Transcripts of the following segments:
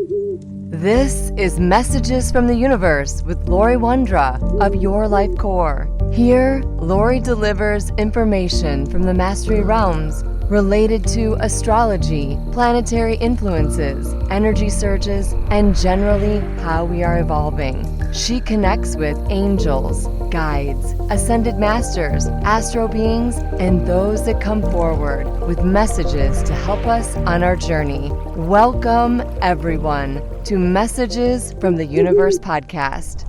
This is Messages from the Universe with Lori Wondra of Your Life Core. Here, Lori delivers information from the Mastery Realms related to astrology, planetary influences, energy surges, and generally how we are evolving. She connects with angels, guides, ascended masters, astro beings, and those that come forward with messages to help us on our journey. Welcome, everyone, to Messages from the Universe podcast.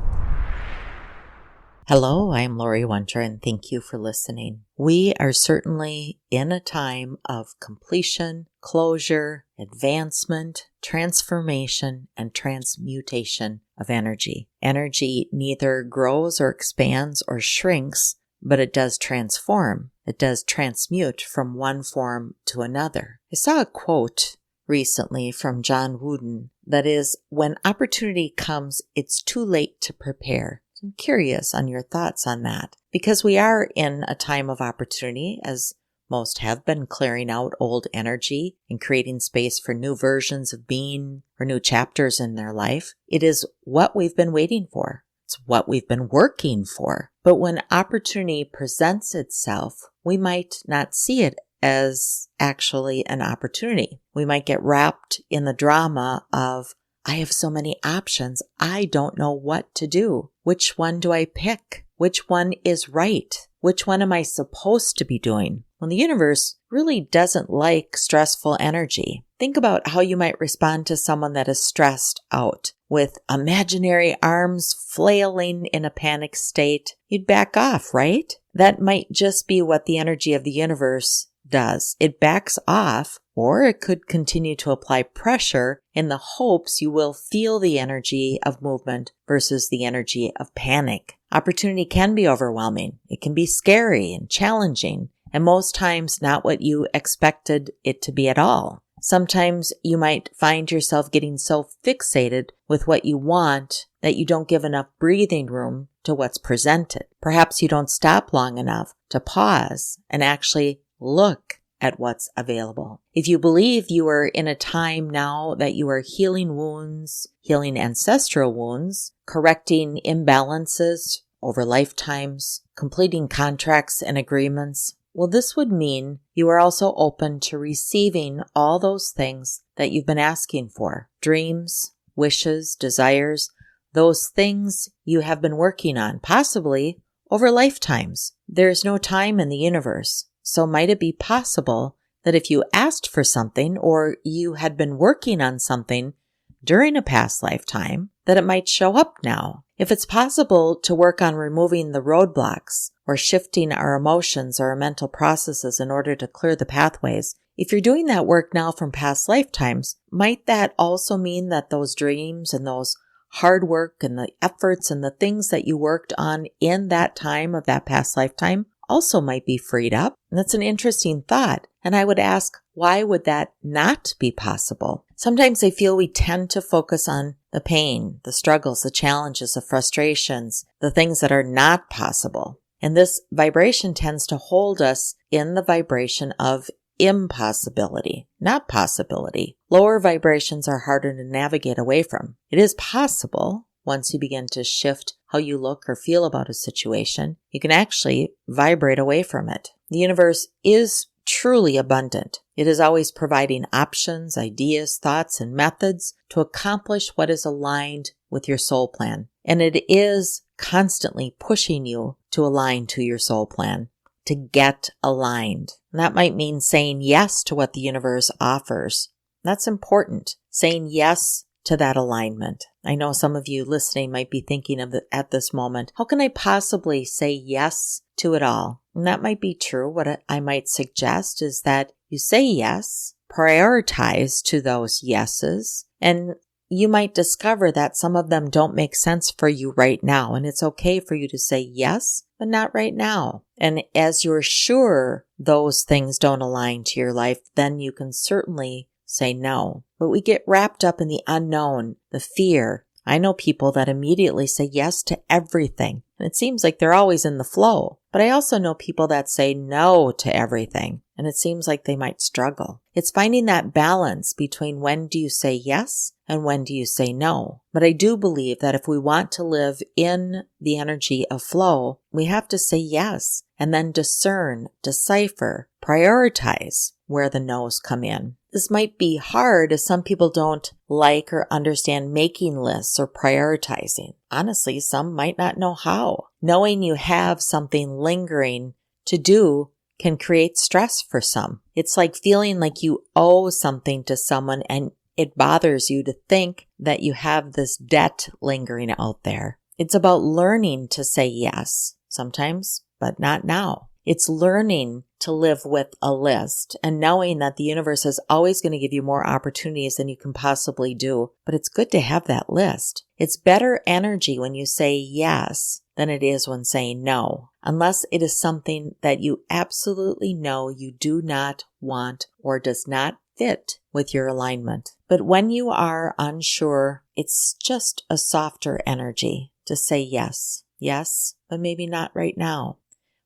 Hello, I'm Lori Wondra, and thank you for listening. We are certainly in a time of completion, closure, advancement, transformation, and transmutation of energy. Energy neither grows or expands or shrinks, but it does transform. It does transmute from one form to another. I saw a quote recently from John Wooden that is, when opportunity comes, it's too late to prepare. I'm curious on your thoughts on that, because we are in a time of opportunity, as most have been clearing out old energy and creating space for new versions of being or new chapters in their life. It is what we've been waiting for. It's what we've been working for. But when opportunity presents itself, we might not see it as actually an opportunity. We might get wrapped in the drama of, I have so many options. I don't know what to do. Which one do I pick? Which one is right? Which one am I supposed to be doing? Well, the universe really doesn't like stressful energy. Think about how you might respond to someone that is stressed out with imaginary arms flailing in a panic state. You'd back off, right? That might just be what the energy of the universe does. It backs off, or it could continue to apply pressure in the hopes you will feel the energy of movement versus the energy of panic. Opportunity can be overwhelming. It can be scary and challenging, and most times not what you expected it to be at all. Sometimes you might find yourself getting so fixated with what you want that you don't give enough breathing room to what's presented. Perhaps you don't stop long enough to pause and actually look at what's available. If you believe you are in a time now that you are healing wounds, healing ancestral wounds, correcting imbalances over lifetimes, completing contracts and agreements, well, this would mean you are also open to receiving all those things that you've been asking for. Dreams, wishes, desires, those things you have been working on, possibly over lifetimes. There is no time in the universe. So might it be possible that if you asked for something or you had been working on something during a past lifetime, that it might show up now? If it's possible to work on removing the roadblocks or shifting our emotions or our mental processes in order to clear the pathways, if you're doing that work now from past lifetimes, might that also mean that those dreams and those hard work and the efforts and the things that you worked on in that time of that past lifetime also might be freed up? And that's an interesting thought. And I would ask, why would that not be possible? Sometimes I feel we tend to focus on the pain, the struggles, the challenges, the frustrations, the things that are not possible. And this vibration tends to hold us in the vibration of impossibility, not possibility. Lower vibrations are harder to navigate away from. It is possible. Once you begin to shift how you look or feel about a situation, you can actually vibrate away from it. The universe is truly abundant. It is always providing options, ideas, thoughts, and methods to accomplish what is aligned with your soul plan. And it is constantly pushing you to align to your soul plan, to get aligned. And that might mean saying yes to what the universe offers. That's important. Saying yes to that alignment. I know some of you listening might be thinking of it at this moment. How can I possibly say yes to it all? And that might be true. What I might suggest is that you say yes, prioritize to those yeses, and you might discover that some of them don't make sense for you right now. And it's okay for you to say yes, but not right now. And as you're sure those things don't align to your life, then you can certainly say no. But we get wrapped up in the unknown, the fear. I know people that immediately say yes to everything. And it seems like they're always in the flow. But I also know people that say no to everything, and it seems like they might struggle. It's finding that balance between when do you say yes and when do you say no. But I do believe that if we want to live in the energy of flow, we have to say yes and then discern, decipher, prioritize where the no's come in. This might be hard as some people don't like or understand making lists or prioritizing. Honestly, some might not know how. Knowing you have something lingering to do can create stress for some. It's like feeling like you owe something to someone and it bothers you to think that you have this debt lingering out there. It's about learning to say yes sometimes, but not now. It's learning to live with a list and knowing that the universe is always going to give you more opportunities than you can possibly do. But it's good to have that list. It's better energy when you say yes than it is when saying no, unless it is something that you absolutely know you do not want or does not fit with your alignment. But when you are unsure, it's just a softer energy to say yes. Yes, but maybe not right now.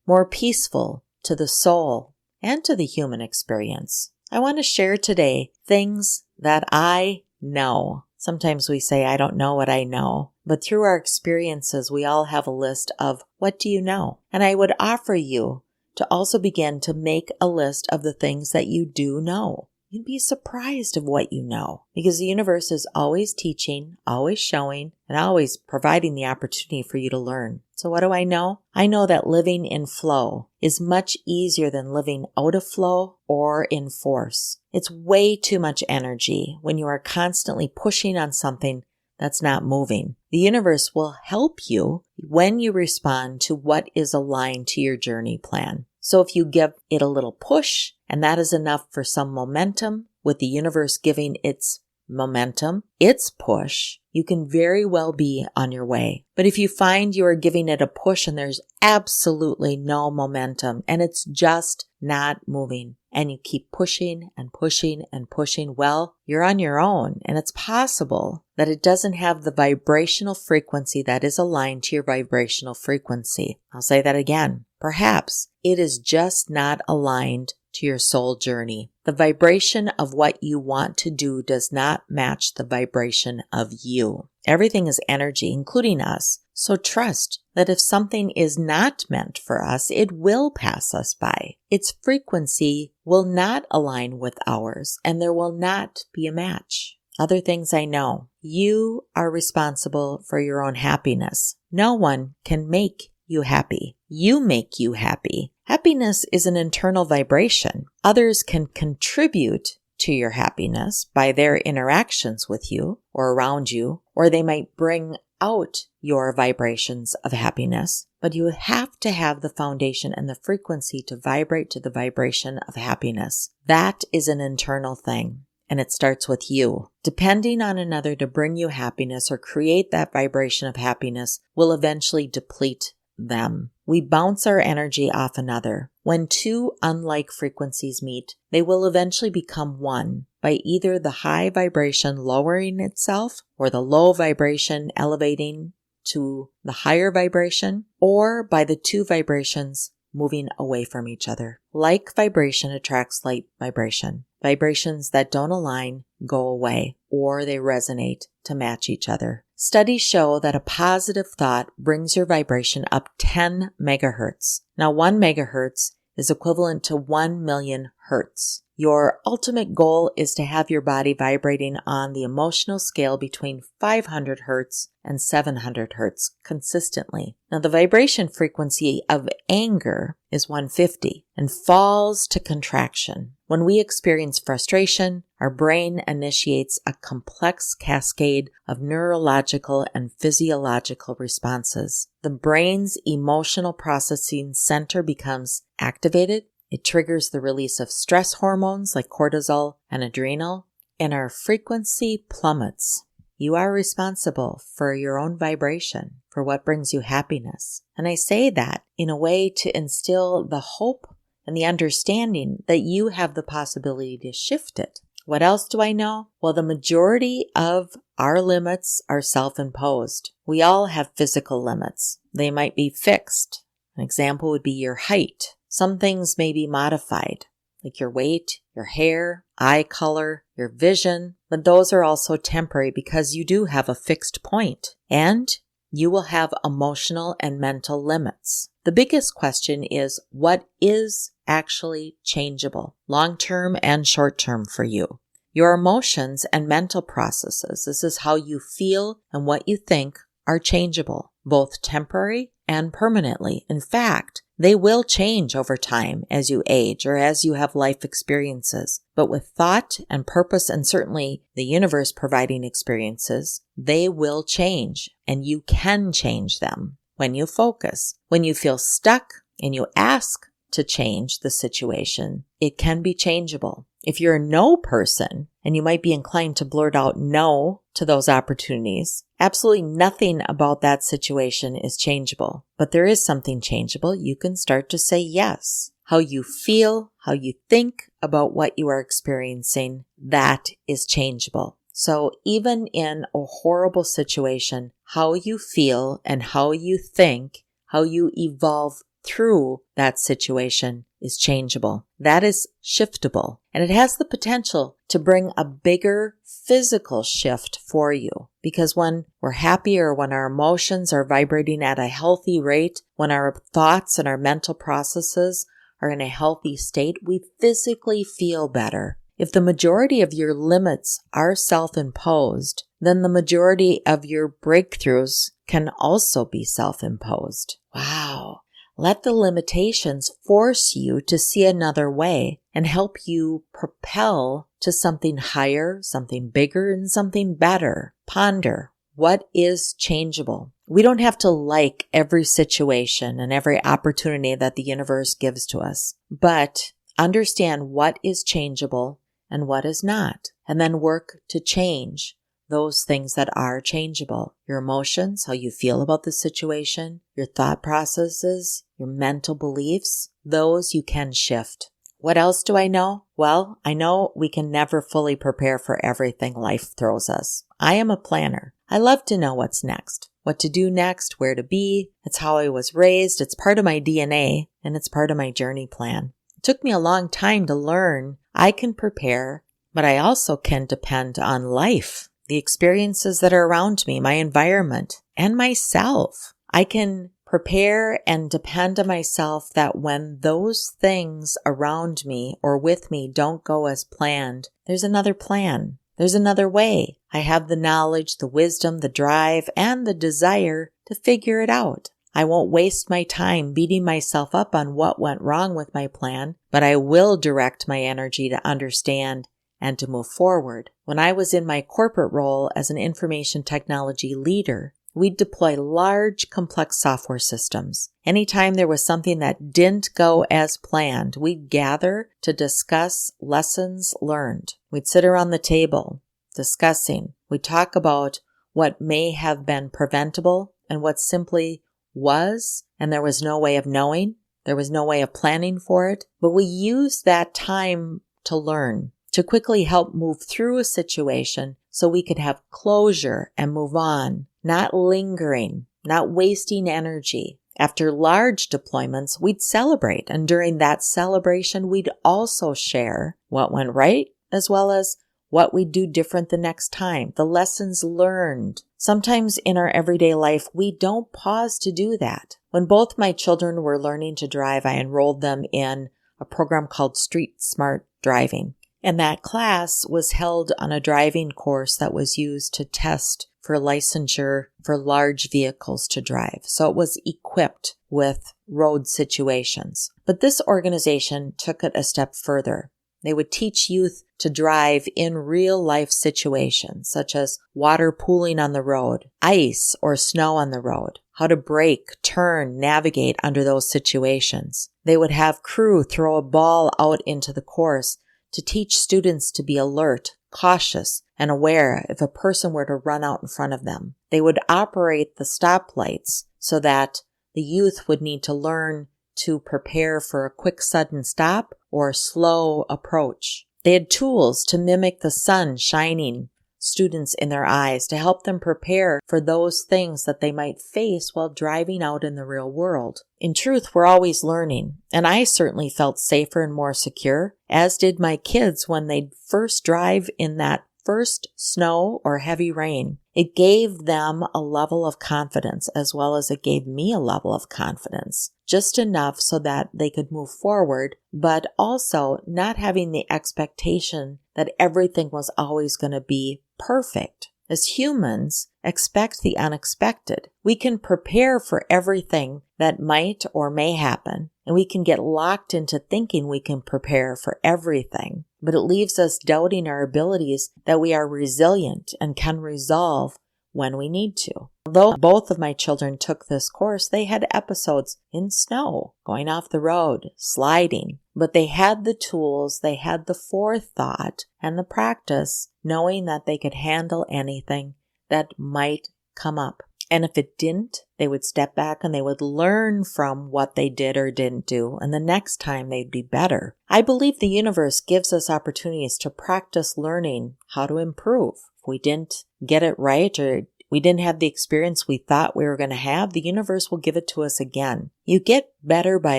More peaceful to the soul and to the human experience. I want to share today things that I know. Sometimes we say, I don't know what I know. But through our experiences, we all have a list of what do you know? And I would offer you to also begin to make a list of the things that you do know. You'd be surprised of what you know because the universe is always teaching, always showing, and always providing the opportunity for you to learn. So what do I know? I know that living in flow is much easier than living out of flow or in force. It's way too much energy when you are constantly pushing on something that's not moving. The universe will help you when you respond to what is aligned to your journey plan. So if you give it a little push, and that is enough for some momentum, with the universe giving its momentum, its push, you can very well be on your way. But if you find you are giving it a push and there's absolutely no momentum and it's just not moving, and you keep pushing and pushing and pushing, well, you're on your own. And it's possible that it doesn't have the vibrational frequency that is aligned to your vibrational frequency. I'll say that again. Perhaps it is just not aligned to your soul journey. The vibration of what you want to do does not match the vibration of you. Everything is energy, including us. So trust that if something is not meant for us, it will pass us by. Its frequency will not align with ours, and there will not be a match. Other things I know. You are responsible for your own happiness. No one can make you happy. You make you happy. Happiness is an internal vibration. Others can contribute to your happiness by their interactions with you or around you, or they might bring out your vibrations of happiness. But you have to have the foundation and the frequency to vibrate to the vibration of happiness. That is an internal thing. And it starts with you. Depending on another to bring you happiness or create that vibration of happiness will eventually deplete them. We bounce our energy off another. When two unlike frequencies meet, they will eventually become one by either the high vibration lowering itself or the low vibration elevating to the higher vibration, or by the two vibrations moving away from each other. Like vibration attracts like vibration. Vibrations that don't align go away, or they resonate to match each other. Studies show that a positive thought brings your vibration up 10 megahertz. Now 1 megahertz is equivalent to 1 million hertz. Your ultimate goal is to have your body vibrating on the emotional scale between 500 hertz and 700 hertz consistently. Now the vibration frequency of anger is 150 and falls to contraction. When we experience frustration, our brain initiates a complex cascade of neurological and physiological responses. The brain's emotional processing center becomes activated. It triggers the release of stress hormones like cortisol and adrenal, and our frequency plummets. You are responsible for your own vibration, for what brings you happiness. And I say that in a way to instill the hope and the understanding that you have the possibility to shift it. What else do I know? Well, the majority of our limits are self-imposed. We all have physical limits. They might be fixed. An example would be your height. Some things may be modified, like your weight, your hair, eye color, your vision, but those are also temporary because you do have a fixed point, and you will have emotional and mental limits. The biggest question is, what is actually changeable, long-term and short-term for you? Your emotions and mental processes, this is how you feel and what you think, are changeable, both temporary and permanently. In fact, they will change over time as you age or as you have life experiences. But with thought and purpose, and certainly the universe providing experiences, they will change, and you can change them when you focus. When you feel stuck and you ask to change the situation, it can be changeable. If you're a no person, and you might be inclined to blurt out no to those opportunities, absolutely nothing about that situation is changeable. But there is something changeable. You can start to say yes. How you feel, how you think about what you are experiencing, that is changeable. So even in a horrible situation, how you feel and how you think, how you evolve through that situation is changeable. That is shiftable. And it has the potential to bring a bigger physical shift for you. Because when we're happier, when our emotions are vibrating at a healthy rate, when our thoughts and our mental processes are in a healthy state, we physically feel better. If the majority of your limits are self-imposed, then the majority of your breakthroughs can also be self-imposed. Wow. Let the limitations force you to see another way and help you propel to something higher, something bigger, and something better. Ponder, what is changeable? We don't have to like every situation and every opportunity that the universe gives to us, but understand what is changeable and what is not, and then work to change those things that are changeable. Your emotions, how you feel about the situation, your thought processes, your mental beliefs, those you can shift. What else do I know? Well, I know we can never fully prepare for everything life throws us. I am a planner. I love to know what's next, what to do next, where to be. It's how I was raised. It's part of my DNA, and it's part of my journey plan. It took me a long time to learn I can prepare, but I also can depend on life, the experiences that are around me, my environment, and myself. I can prepare and depend on myself that when those things around me or with me don't go as planned, there's another plan. There's another way. I have the knowledge, the wisdom, the drive, and the desire to figure it out. I won't waste my time beating myself up on what went wrong with my plan, but I will direct my energy to understand and to move forward. When I was in my corporate role as an information technology leader, we'd deploy large, complex software systems. Anytime there was something that didn't go as planned, we'd gather to discuss lessons learned. We'd sit around the table discussing. We'd talk about what may have been preventable and what simply was, and there was no way of knowing. There was no way of planning for it. But we used that time to learn, to quickly help move through a situation so we could have closure and move on, not lingering, not wasting energy. After large deployments, we'd celebrate, and during that celebration, we'd also share what went right as well as what we'd do different the next time, the lessons learned. Sometimes in our everyday life, we don't pause to do that. When both my children were learning to drive, I enrolled them in a program called Street Smart Driving. And that class was held on a driving course that was used to test for licensure for large vehicles to drive. So it was equipped with road situations. But this organization took it a step further. They would teach youth to drive in real life situations, such as water pooling on the road, ice or snow on the road, how to brake, turn, navigate under those situations. They would have crew throw a ball out into the course to teach students to be alert, cautious, and aware if a person were to run out in front of them. They would operate the stoplights so that the youth would need to learn to prepare for a quick sudden stop or slow approach. They had tools to mimic the sun shining students in their eyes to help them prepare for those things that they might face while driving out in the real world. In truth, we're always learning, and I certainly felt safer and more secure, as did my kids when they'd first drive in that first snow or heavy rain. It gave them a level of confidence as well as it gave me a level of confidence, just enough so that they could move forward, but also not having the expectation that everything was always going to be perfect. As humans, expect the unexpected. We can prepare for everything that might or may happen, and we can get locked into thinking we can prepare for everything. But it leaves us doubting our abilities that we are resilient and can resolve when we need to. Although both of my children took this course, they had episodes in snow, going off the road, sliding. But they had the tools, they had the forethought and the practice, knowing that they could handle anything that might come up. And if it didn't, they would step back and they would learn from what they did or didn't do, and the next time they'd be better. I believe the universe gives us opportunities to practice learning how to improve. If we didn't get it right or we didn't have the experience we thought we were going to have, the universe will give it to us again. You get better by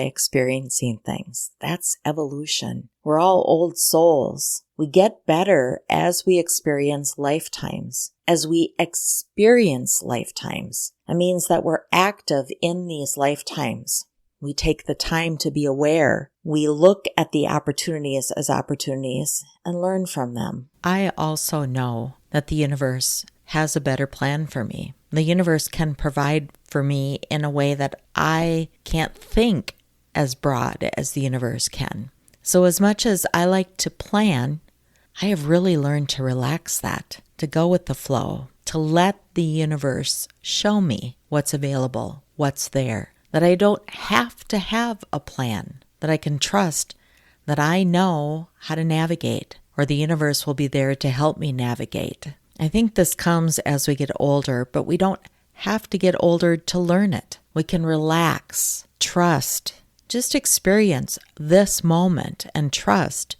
experiencing things. That's evolution. We're all old souls. We get better as we experience lifetimes. As we experience lifetimes, it means that we're active in these lifetimes. We take the time to be aware. We look at the opportunities as opportunities and learn from them. I also know that the universe has a better plan for me. The universe can provide for me in a way that I can't think as broad as the universe can. So as much as I like to plan, I have really learned to relax that, to go with the flow, to let the universe show me what's available, what's there, that I don't have to have a plan, that I can trust that I know how to navigate, or the universe will be there to help me navigate. I think this comes as we get older, but we don't have to get older to learn it. We can relax, trust, just experience this moment and trust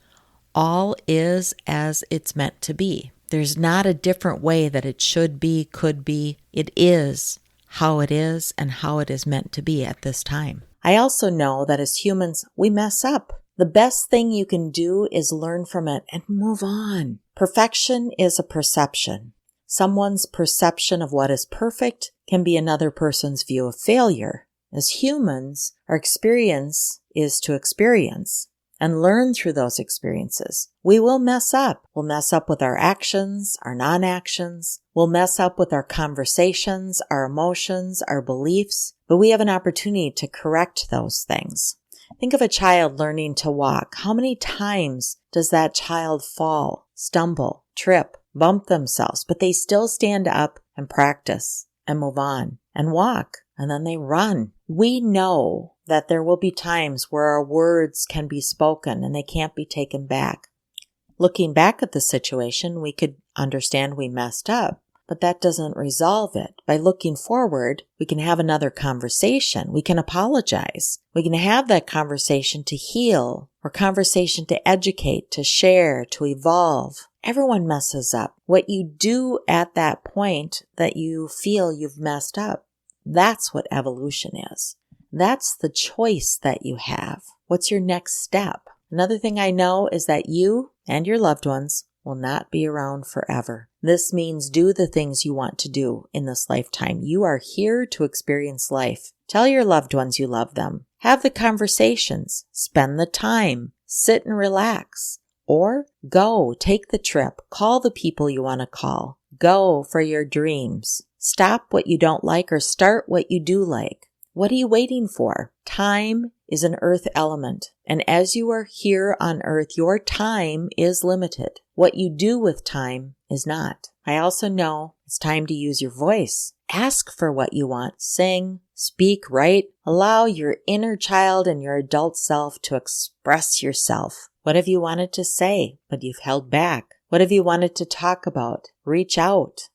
all is as it's meant to be. There's not a different way that it should be, could be. It is how it is and how it is meant to be at this time. I also know that as humans, we mess up. The best thing you can do is learn from it and move on. Perfection is a perception. Someone's perception of what is perfect can be another person's view of failure. As humans, our experience is to experience and learn through those experiences. We will mess up. We'll mess up with our actions, our non-actions. We'll mess up with our conversations, our emotions, our beliefs, but we have an opportunity to correct those things. Think of a child learning to walk. How many times does that child fall, stumble, trip, bump themselves, but they still stand up and practice and move on and walk, and then they run. We know that there will be times where our words can be spoken and they can't be taken back. Looking back at the situation, we could understand we messed up, but that doesn't resolve it. By looking forward, we can have another conversation. We can apologize. We can have that conversation to heal, or conversation to educate, to share, to evolve. Everyone messes up. What you do at that point that you feel you've messed up, that's what evolution is. That's the choice that you have. What's your next step? Another thing I know is that you and your loved ones will not be around forever. This means do the things you want to do in this lifetime. You are here to experience life. Tell your loved ones you love them. Have the conversations. Spend the time. Sit and relax. Or go, take the trip. Call the people you want to call. Go for your dreams. Stop what you don't like or start what you do like. What are you waiting for? Time is an earth element, and as you are here on earth, your time is limited. What you do with time is not. I also know it's time to use your voice. Ask for what you want. Sing, speak, write. Allow your inner child and your adult self to express yourself. What have you wanted to say, but you've held back? What have you wanted to talk about? Reach out.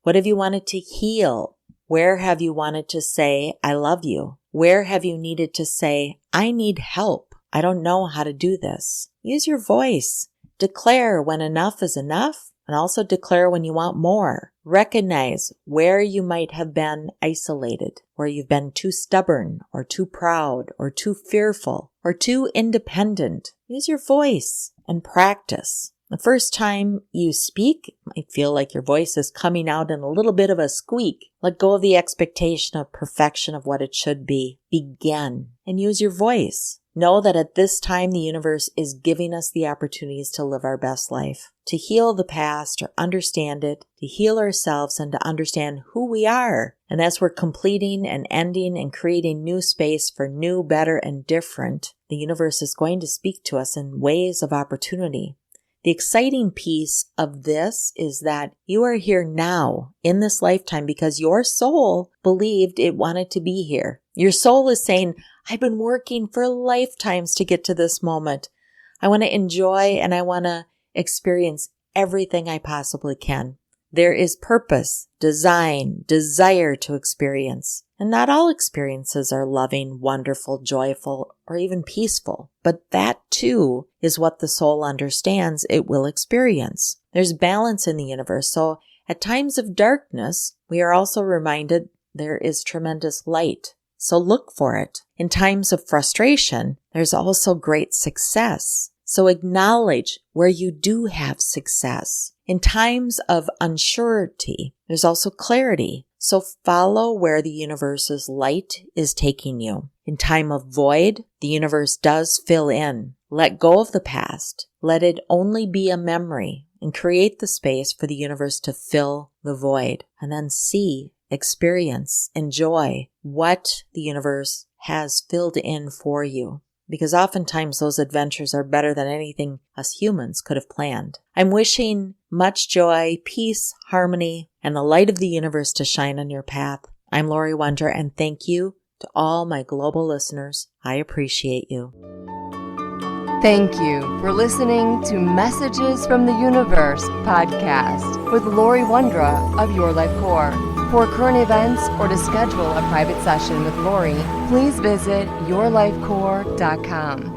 What have you wanted to heal? Where have you wanted to say, I love you? Where have you needed to say, I need help? I don't know how to do this. Use your voice. Declare when enough is enough and also declare when you want more. Recognize where you might have been isolated, where you've been too stubborn or too proud or too fearful or too independent. Use your voice and practice. The first time you speak, it might feel like your voice is coming out in a little bit of a squeak. Let go of the expectation of perfection of what it should be. Begin and use your voice. Know that at this time, the universe is giving us the opportunities to live our best life, to heal the past or understand it, to heal ourselves and to understand who we are. And as we're completing and ending and creating new space for new, better, and different, the universe is going to speak to us in ways of opportunity. The exciting piece of this is that you are here now in this lifetime because your soul believed it wanted to be here. Your soul is saying, I've been working for lifetimes to get to this moment. I want to enjoy and I want to experience everything I possibly can. There is purpose, design, desire to experience. And not all experiences are loving, wonderful, joyful, or even peaceful. But that too is what the soul understands it will experience. There's balance in the universe. So at times of darkness, we are also reminded there is tremendous light. So look for it. In times of frustration, there's also great success. So acknowledge where you do have success. In times of uncertainty, there's also clarity. So follow where the universe's light is taking you. In time of void, the universe does fill in. Let go of the past. Let it only be a memory and create the space for the universe to fill the void. And then see, experience, enjoy what the universe has filled in for you. Because oftentimes those adventures are better than anything us humans could have planned. I'm wishing much joy, peace, harmony, and the light of the universe to shine on your path. I'm Lori Wondra, and thank you to all my global listeners. I appreciate you. Thank you for listening to Messages from the Universe podcast with Lori Wondra of Your Life Core. For current events or to schedule a private session with Lori, please visit yourlifecore.com.